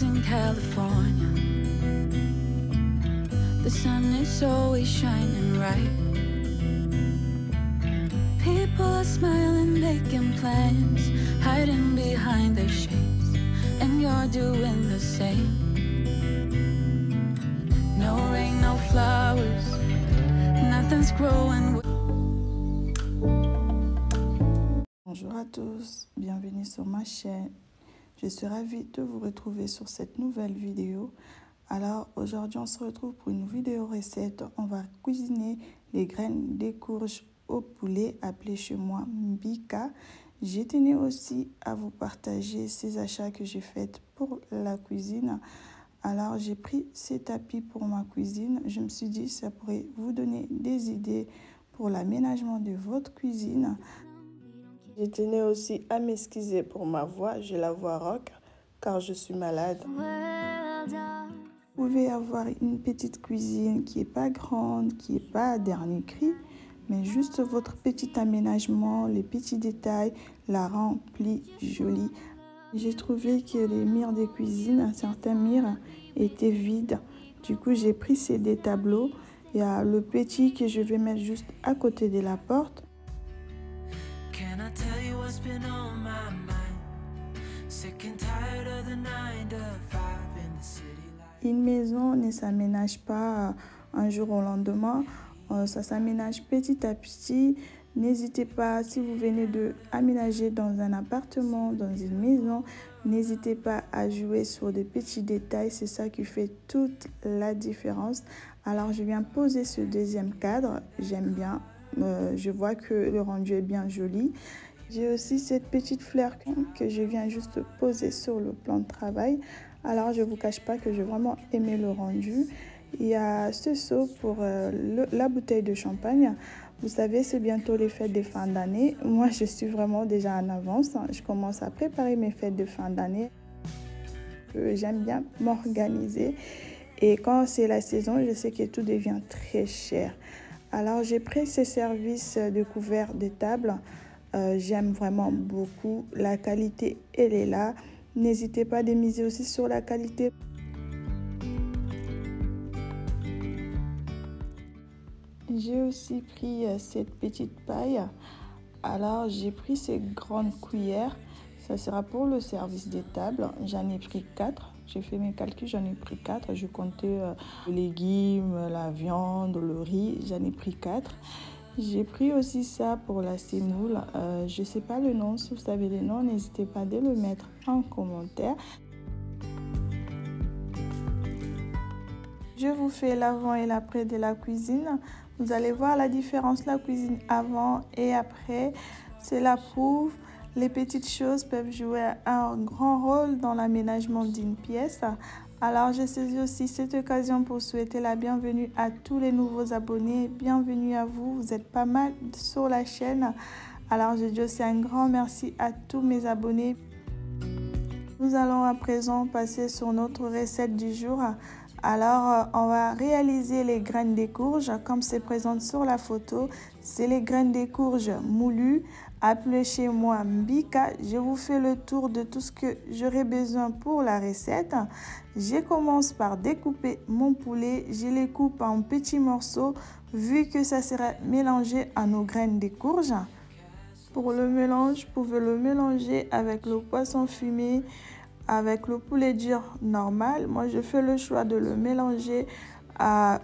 in California. The sun is always shining bright. People are smiling, making plans, hiding behind their shades, and you're doing the same. No rain, no flowers, nothing's growing. Bonjour à tous, bienvenue sur ma chaîne. Je suis ravie de vous retrouver sur cette nouvelle vidéo. Alors aujourd'hui on se retrouve pour une vidéo recette. On va cuisiner les graines des courges au poulet appelées chez moi mbika. J'ai tenu aussi à vous partager ces achats que j'ai faits pour la cuisine. Alors j'ai pris ces tapis pour ma cuisine. Je me suis dit ça pourrait vous donner des idées pour l'aménagement de votre cuisine. Je tenais aussi à m'excuser pour ma voix, j'ai la voix rauque car je suis malade. Vous pouvez avoir une petite cuisine qui n'est pas grande, qui n'est pas à dernier cri, mais juste votre petit aménagement, les petits détails la remplit jolie. J'ai trouvé que les murs de cuisine, certains murs étaient vides. Du coup, j'ai pris ces deux tableaux. Il y a le petit que je vais mettre juste à côté de la porte. Une maison ne s'aménage pas un jour au lendemain, ça s'aménage petit à petit. N'hésitez pas, si vous venez de aménager dans un appartement, dans une maison, n'hésitez pas à jouer sur des petits détails, c'est ça qui fait toute la différence. Alors je viens poser ce deuxième cadre, j'aime bien, je vois que le rendu est bien joli. J'ai aussi cette petite fleur que je viens juste poser sur le plan de travail. Alors je ne vous cache pas que j'ai vraiment aimé le rendu. Il y a ce seau pour la bouteille de champagne. Vous savez, c'est bientôt les fêtes de fin d'année. Moi, je suis vraiment déjà en avance. Je commence à préparer mes fêtes de fin d'année. J'aime bien m'organiser. Et quand c'est la saison, je sais que tout devient très cher. Alors, j'ai pris ces services de couverts de table. J'aime vraiment beaucoup. La qualité, elle est là. N'hésitez pas à miser aussi sur la qualité. J'ai aussi pris cette petite paille. Alors, j'ai pris ces grandes cuillères. Ça sera pour le service des tables. J'en ai pris 4. J'ai fait mes calculs, j'en ai pris 4. Je comptais les légumes, la viande, le riz. J'en ai pris 4. J'ai pris aussi ça pour la semoule. Je ne sais pas le nom. Si vous savez le nom, n'hésitez pas à le mettre en commentaire. Je vous fais l'avant et l'après de la cuisine. Vous allez voir la différence, la cuisine avant et après. Cela prouve, les petites choses peuvent jouer un grand rôle dans l'aménagement d'une pièce. Alors, je saisis aussi cette occasion pour souhaiter la bienvenue à tous les nouveaux abonnés. Bienvenue à vous, vous êtes pas mal sur la chaîne. Alors, je dis aussi un grand merci à tous mes abonnés. Nous allons à présent passer sur notre recette du jour. Alors, on va réaliser les graines des courges comme c'est présent sur la photo. C'est les graines des courges moulues, appelées chez moi mbika. Je vous fais le tour de tout ce que j'aurai besoin pour la recette. Je commence par découper mon poulet. Je les coupe en petits morceaux vu que ça sera mélangé à nos graines des courges. Pour le mélange, vous pouvez le mélanger avec le poisson fumé, avec le poulet dur normal. Moi, je fais le choix de le mélanger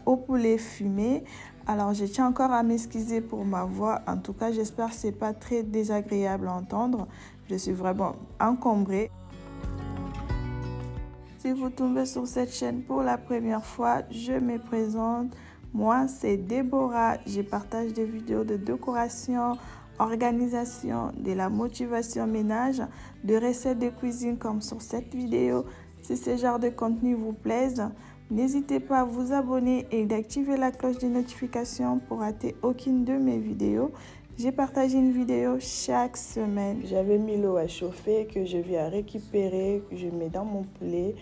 au poulet fumé. Alors, je tiens encore à m'excuser pour ma voix. En tout cas, j'espère que ce n'est pas très désagréable à entendre. Je suis vraiment encombrée. Si vous tombez sur cette chaîne pour la première fois, je me présente. Moi, c'est Déborah. Je partage des vidéos de décoration, organisation, de la motivation ménage, de recettes de cuisine comme sur cette vidéo. Si ce genre de contenu vous plaise, n'hésitez pas à vous abonner et d'activer la cloche de notification pour rater aucune de mes vidéos. J'ai partagé une vidéo chaque semaine. J'avais mis l'eau à chauffer que je viens récupérer, que je mets dans mon poulet.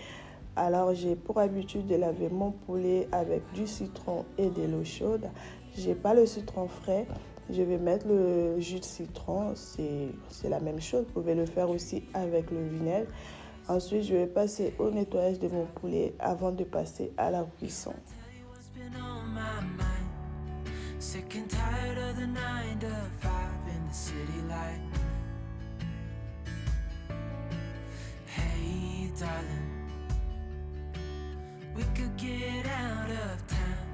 Alors j'ai pour habitude de laver mon poulet avec du citron et de l'eau chaude. J'ai pas le citron frais. Je vais mettre le jus de citron, c'est la même chose. Vous pouvez le faire aussi avec le vinaigre. Ensuite, je vais passer au nettoyage de mon poulet avant de passer à la cuisson. Sick and tired of the 9 to 5 in the city light. Hey darling, we could get out of town,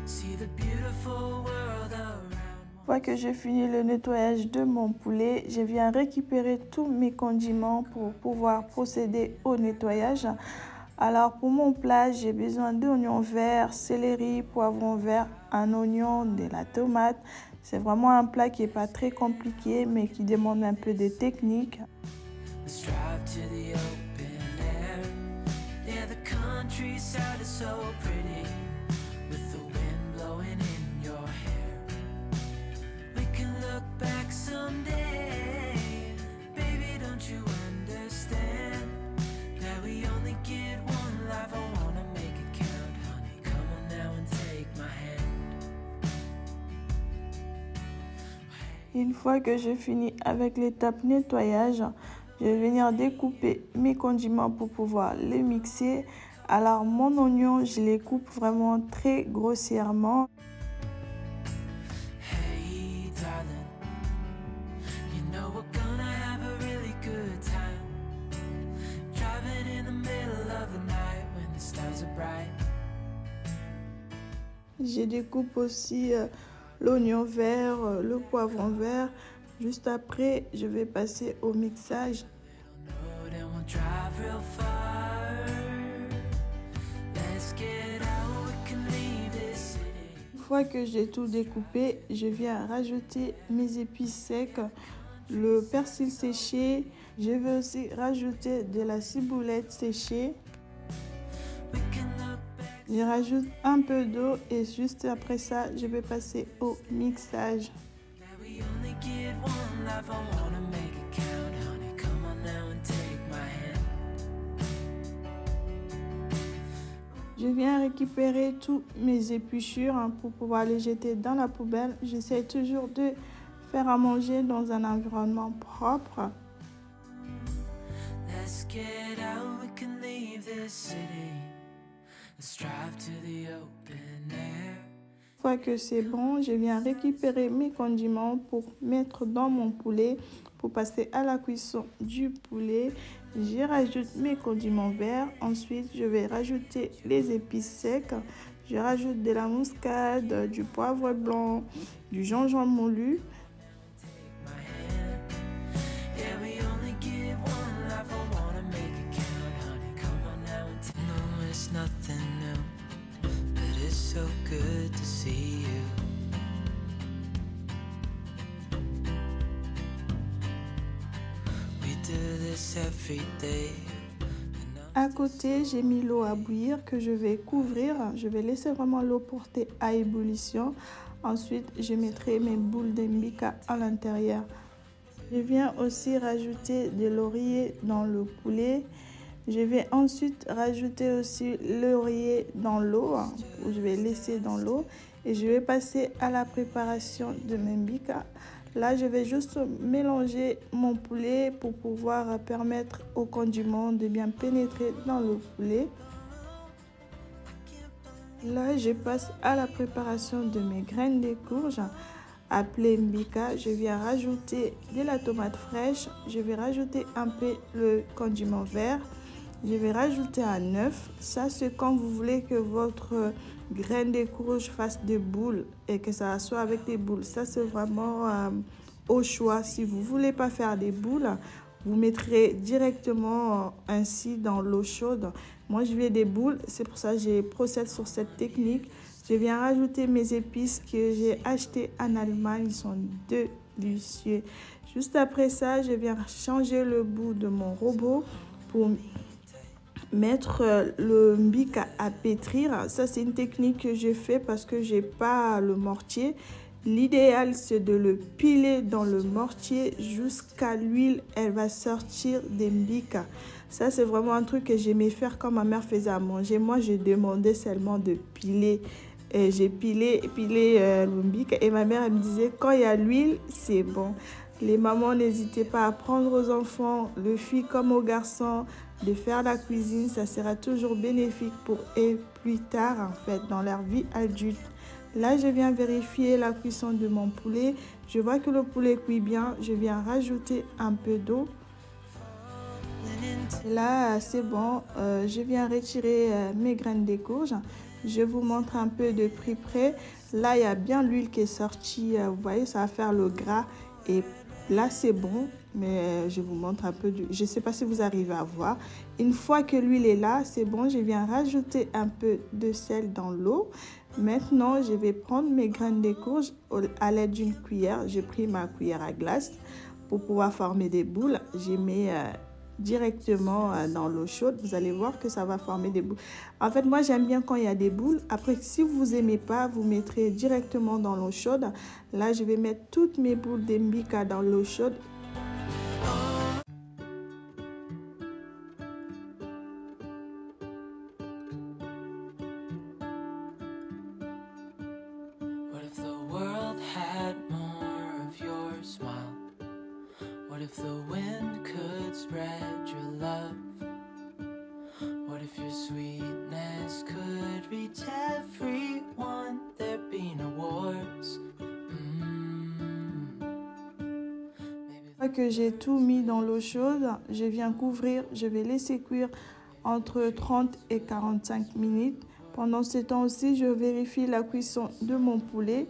see the beautiful world around. Une fois que j'ai fini le nettoyage de mon poulet, je viens récupérer tous mes condiments pour pouvoir procéder au nettoyage. Alors pour mon plat, j'ai besoin d'oignons verts, céleri, poivron vert, un oignon, de la tomate. C'est vraiment un plat qui n'est pas très compliqué mais qui demande un peu de technique. Let's drive to the open air. Yeah, the countryside is so pretty, with the wind blowing in your hair. We can look back someday, baby, don't you understand that we only get one life? I wanna make it count, honey, come on now and take my hand. Une fois que j'ai fini avec l'étape nettoyage, je vais venir découper mes condiments pour pouvoir les mixer. Alors mon oignon, je les coupe vraiment très grossièrement. Hey darling, you know we're gonna have a really good time, driving in the middle of the night when the stars are bright. Je découpe aussi l'oignon vert, le poivron vert. Juste après, je vais passer au mixage. And we'll drive real far. Let's get out, we can leave this city. Une fois que j'ai tout découpé, je viens rajouter mes épices secs, le persil séché. Je vais aussi rajouter de la ciboulette séchée. We can look back. Je rajoute un peu d'eau et juste après ça, je vais passer au mixage. That we only get one life. I wanna make it count, honey. Come on now and take my hand. Je viens récupérer toutes mes épluchures pour pouvoir les jeter dans la poubelle. J'essaie toujours de faire à manger dans un environnement propre. Let's get out, we can leave this city. Let's drive to the open air. Une fois que c'est bon, je viens récupérer mes condiments pour mettre dans mon poulet. Pour passer à la cuisson du poulet, je rajoute mes condiments verts. Ensuite, je vais rajouter les épices secs. Je rajoute de la muscade, du poivre blanc, du gingembre moulu. My hand. Yeah, we only get one life. I wanna make it count, honey. Come on now and no, it's nothing new, but it's so good to see you. We do this every day. À côté, j'ai mis l'eau à bouillir que je vais couvrir. Je vais laisser vraiment l'eau porter à ébullition. Ensuite, je mettrai mes boules d'embika à l'intérieur. Je viens aussi rajouter de laurier dans le poulet. Je vais ensuite rajouter aussi le laurier dans l'eau. Je vais laisser dans l'eau. Et je vais passer à la préparation de mes mbika. Là, je vais juste mélanger mon poulet pour pouvoir permettre aux condiments de bien pénétrer dans le poulet. Là, je passe à la préparation de mes graines de courge appelées mbika. Je viens rajouter de la tomate fraîche. Je vais rajouter un peu le condiment vert. Je vais rajouter un œuf. Ça, c'est quand vous voulez que votre graine de courge fasse des boules et que ça soit avec des boules. Ça, c'est vraiment au choix. Si vous ne voulez pas faire des boules, vous mettrez directement ainsi dans l'eau chaude. Moi, je veux des boules. C'est pour ça que je procède sur cette technique. Je viens rajouter mes épices que j'ai achetées en Allemagne. Ils sont délicieux. Juste après ça, je viens changer le bout de mon robot pour mettre le mbika à pétrir. Ça, c'est une technique que j'ai fait parce que j'ai pas le mortier. L'idéal, c'est de le piler dans le mortier jusqu'à l'huile. Elle va sortir des mbika. Ça, c'est vraiment un truc que j'aimais faire quand ma mère faisait à manger. Moi, je demandais seulement de piler. Et j'ai pilé le mbika et ma mère elle me disait quand il y a l'huile, c'est bon. Les mamans, n'hésitez pas à prendre aux enfants, les filles comme aux garçons, de faire la cuisine, ça sera toujours bénéfique pour eux plus tard en fait dans leur vie adulte. Là, je viens vérifier la cuisson de mon poulet. Je vois que le poulet cuit bien. Je viens rajouter un peu d'eau. Là, c'est bon. Je viens retirer mes graines de courge. Je vous montre un peu de plus près. Là, il y a bien l'huile qui est sortie. Vous voyez, ça va faire le gras. Et là, c'est bon. Mais je vous montre un peu. Je ne sais pas si vous arrivez à voir. Une fois que l'huile est là, c'est bon. Je viens rajouter un peu de sel dans l'eau. Maintenant, je vais prendre mes graines de courge à l'aide d'une cuillère. J'ai pris ma cuillère à glace pour pouvoir former des boules. J'ai mis directement dans l'eau chaude. Vous allez voir que ça va former des boules. En fait, moi, j'aime bien quand il y a des boules. Après, si vous n'aimez pas, vous mettrez directement dans l'eau chaude. Là, je vais mettre toutes mes boules de mbika dans l'eau chaude. What if the wind could spread your love? What if your sweetness could reach everyone? There'd be no wars. Que j'ai tout mis dans l'eau chaude, je viens couvrir, je vais laisser cuire entre 30 et 45 minutes. Pendant ce temps aussi, je vérifie la cuisson de mon poulet.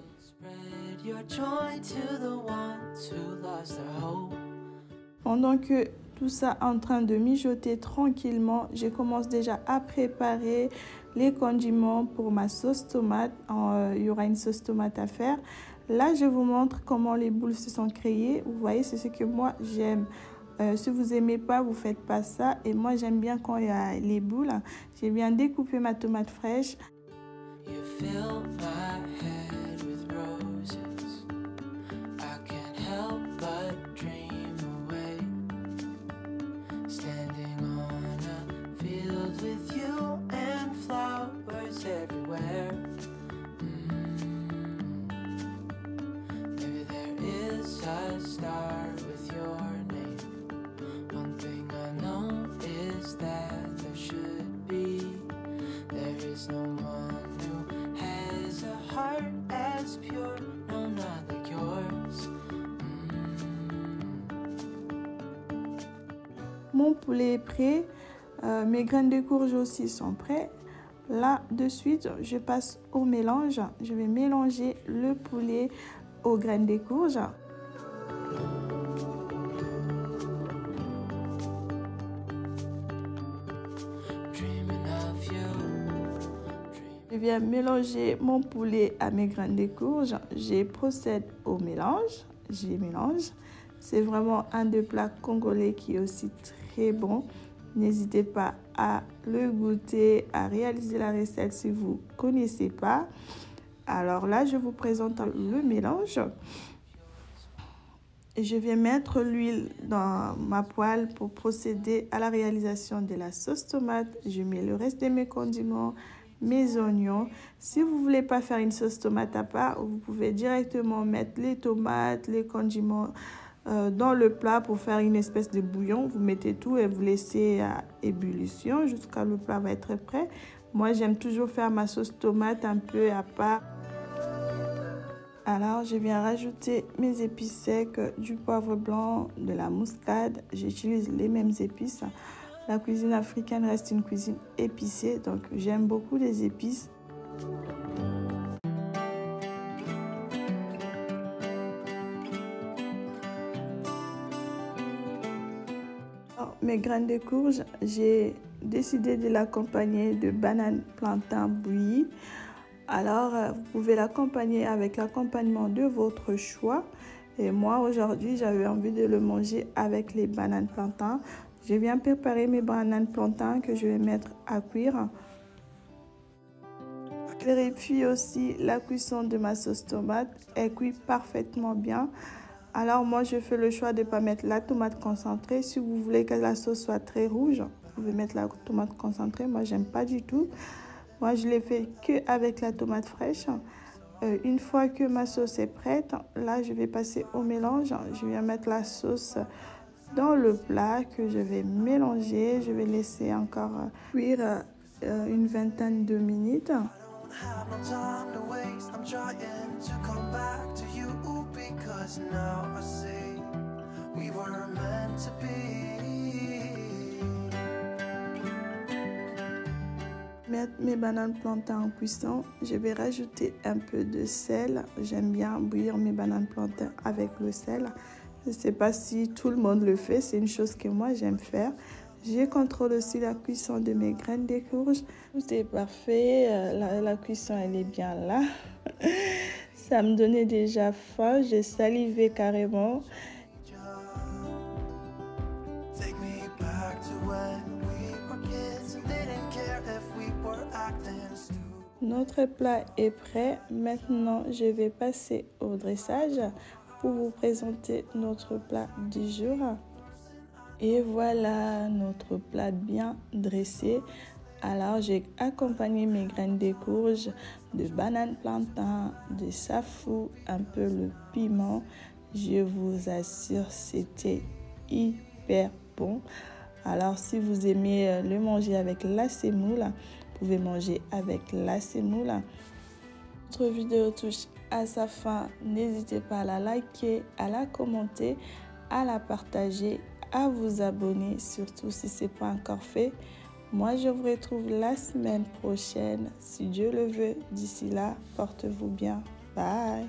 Pendant que tout ça est en train de mijoter tranquillement, je commence déjà à préparer les condiments pour ma sauce tomate. Il y aura une sauce tomate à faire. Là, je vous montre comment les boules se sont créées. Vous voyez, c'est ce que moi j'aime. Si vous n'aimez pas, vous ne faites pas ça. Et moi, j'aime bien quand il y a les boules. J'ai bien découpé ma tomate fraîche. Mon poulet est prêt, mes graines de courge aussi sont prêtes. Là, de suite, je passe au mélange. Je vais mélanger le poulet aux graines de courge. Je viens mélanger mon poulet à mes graines de courge. Je procède au mélange. Je mélange. C'est vraiment un des plats congolais qui est aussi très bon. N'hésitez pas à le goûter, à réaliser la recette si vous ne connaissez pas. Alors là, je vous présente le mélange. Je vais mettre l'huile dans ma poêle pour procéder à la réalisation de la sauce tomate. Je mets le reste de mes condiments, mes oignons. Si vous ne voulez pas faire une sauce tomate à part, vous pouvez directement mettre les tomates, les condiments dans le plat pour faire une espèce de bouillon. Vous mettez tout et vous laissez à ébullition jusqu'à le plat va être prêt. Moi, j'aime toujours faire ma sauce tomate un peu à part. Alors, je viens rajouter mes épices secs, du poivre blanc, de la muscade. J'utilise les mêmes épices. La cuisine africaine reste une cuisine épicée, donc j'aime beaucoup les épices. Mes graines de courge, j'ai décidé de l'accompagner de bananes plantain bouillies. Alors, vous pouvez l'accompagner avec l'accompagnement de votre choix. Et moi, aujourd'hui, j'avais envie de le manger avec les bananes plantain. Je viens préparer mes bananes plantain que je vais mettre à cuire. Je vérifie aussi la cuisson de ma sauce tomate. Elle cuit parfaitement bien. Alors moi, je fais le choix de ne pas mettre la tomate concentrée. Si vous voulez que la sauce soit très rouge, vous pouvez mettre la tomate concentrée. Moi, j'aime pas du tout. Moi, je l'ai fait qu'avec la tomate fraîche. Une fois que ma sauce est prête, là, je vais passer au mélange. Je viens mettre la sauce dans le plat que je vais mélanger. Je vais laisser encore cuire une vingtaine de minutes. Have no time to waste. I'm trying to come back to you because now I see we were meant to be. Mettre mes bananes plantains en cuisson, je vais rajouter un peu de sel. J'aime bien bouillir mes bananes plantains avec le sel. Je ne sais pas si tout le monde le fait, c'est une chose que moi j'aime faire. Je contrôle aussi la cuisson de mes graines de courge. Tout est parfait, la cuisson elle est bien là. Ça me donnait déjà faim, j'ai salivé carrément. Notre plat est prêt. Maintenant, je vais passer au dressage pour vous présenter notre plat du jour. Et voilà notre plat bien dressé. Alors, j'ai accompagné mes graines de courge, de bananes plantains, de safou, un peu le piment. Je vous assure, c'était hyper bon. Alors, si vous aimez le manger avec la semoule, vous pouvez manger avec la semoule. Notre vidéo touche à sa fin. N'hésitez pas à la liker, à la commenter, à la partager, à vous abonner, surtout si ce n'est pas encore fait. Moi, je vous retrouve la semaine prochaine, si Dieu le veut. D'ici là, portez-vous bien. Bye!